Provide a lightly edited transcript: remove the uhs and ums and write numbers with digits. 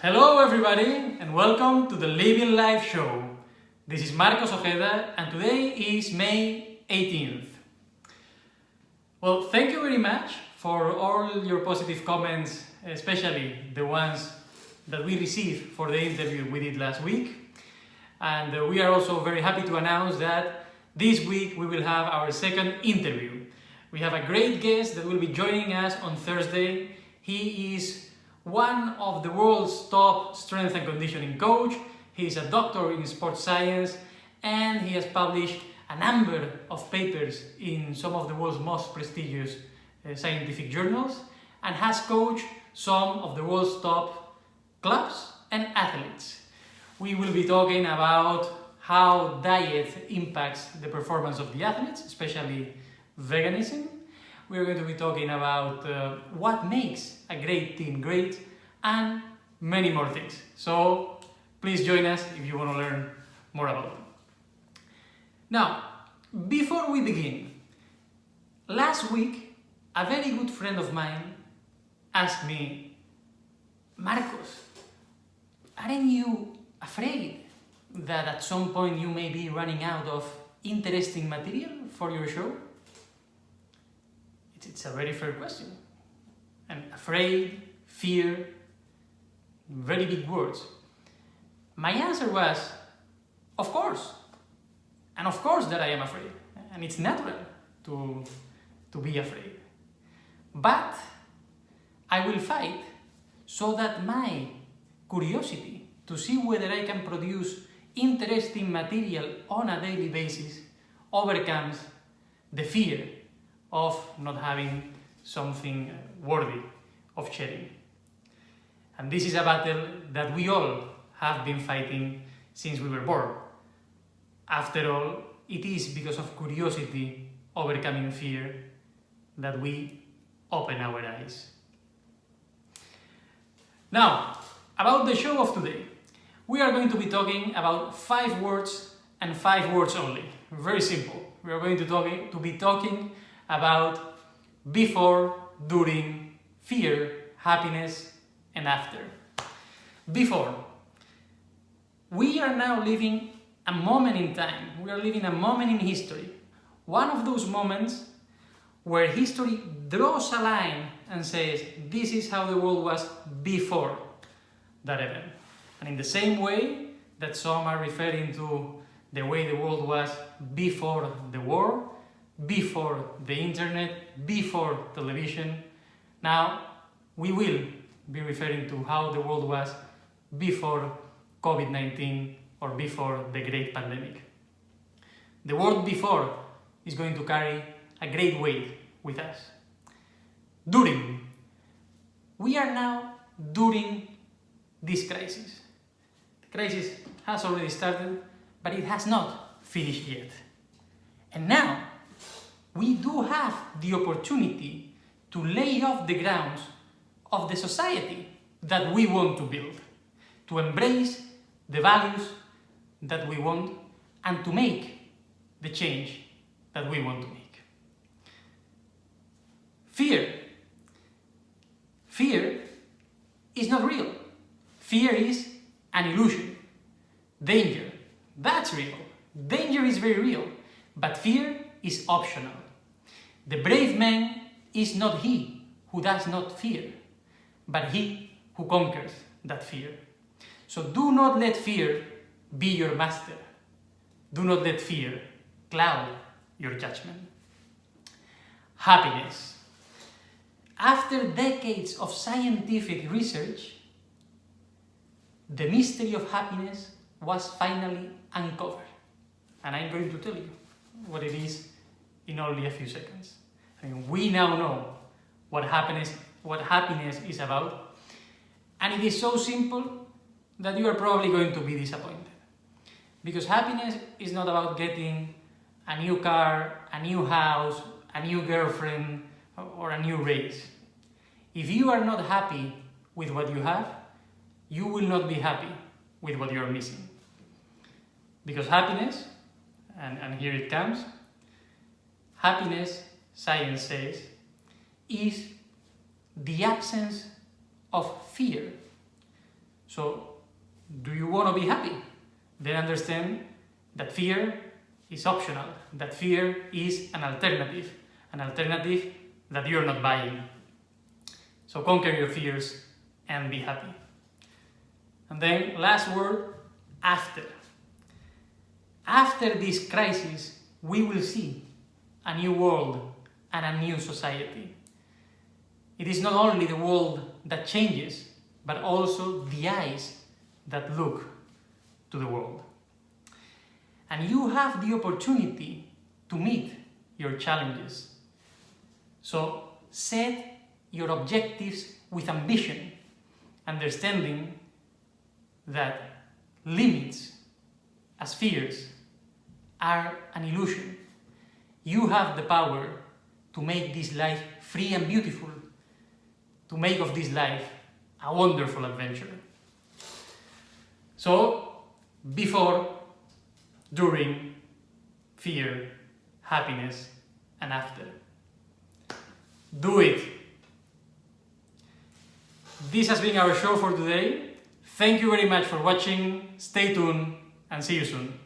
Hello everybody and welcome to the Living Life Show. This is Marcos Ojeda and today is May 18th. Well, thank you very much for all your positive comments, especially the ones that we received for the interview we did last week. And we are also very happy to announce that this week we will have our second interview. We have a great guest that will be joining us on Thursday. He is one of the world's top strength and conditioning coach. He is a doctor in sports science and he has published a number of papers in some of the world's most prestigious scientific journals and has coached some of the world's top clubs and athletes. We will be talking about how diet impacts the performance of the athletes, especially veganism. We're going to be talking about what makes a great team great and many more things. So please join us if you want to learn more about it. Now, before we begin, last week a very good friend of mine asked me, Marcos, aren't you afraid that at some point you may be running out of interesting material for your show? It's a very fair question. And afraid, fear, very big words. My answer was, of course. And of course that I am afraid. And it's natural to be afraid. But I will fight so that my curiosity to see whether I can produce interesting material on a daily basis overcomes the fear of not having something worthy of sharing. And this is a battle that we all have been fighting since we were born. After all, it is because of curiosity overcoming fear that we open our eyes. Now, about the show of today. We are going to be talking about 5 words and 5 words only. Very simple. We are going to be talking about before, during, fear, happiness, and after. Before. We are now living a moment in time. We are living a moment in history. One of those moments where history draws a line and says, this is how the world was before that event. And in the same way that some are referring to the way the world was before the war, before the internet, before television, now we will be referring to how the world was before COVID-19 or before the great pandemic. The word before is going to carry a great weight with us. During. We are now during this crisis. The crisis has already started, but it has not finished yet. And now, we do have the opportunity to lay off the grounds of the society that we want to build, to embrace the values that we want, and to make the change that we want to make. Fear. Fear is not real. Fear is an illusion. Danger, that's real. Danger is very real, but fear is optional. The brave man is not he who does not fear, but he who conquers that fear. So do not let fear be your master. Do not let fear cloud your judgment. Happiness. After decades of scientific research, the mystery of happiness was finally uncovered. And I'm going to tell you what it is in only a few seconds. I mean, we now know what happiness is about, and it is so simple that you are probably going to be disappointed. Because happiness is not about getting a new car, a new house, a new girlfriend, or a new race. If you are not happy with what you have, you will not be happy with what you are missing. Because happiness, and here it comes, happiness, science says, is the absence of fear. So, do you want to be happy? Then understand that fear is optional, that fear is an alternative that you're not buying. So conquer your fears and be happy. And then last word, after. After this crisis, we will see a new world and a new society. It is not only the world that changes, but also the eyes that look to the world. And you have the opportunity to meet your challenges. So set your objectives with ambition, understanding that limits, as fears, are an illusion. You have the power to make this life free and beautiful, to make of this life a wonderful adventure. So, before, during, fear, happiness, and after. Do it! This has been our show for today. Thank you very much for watching. Stay tuned and see you soon.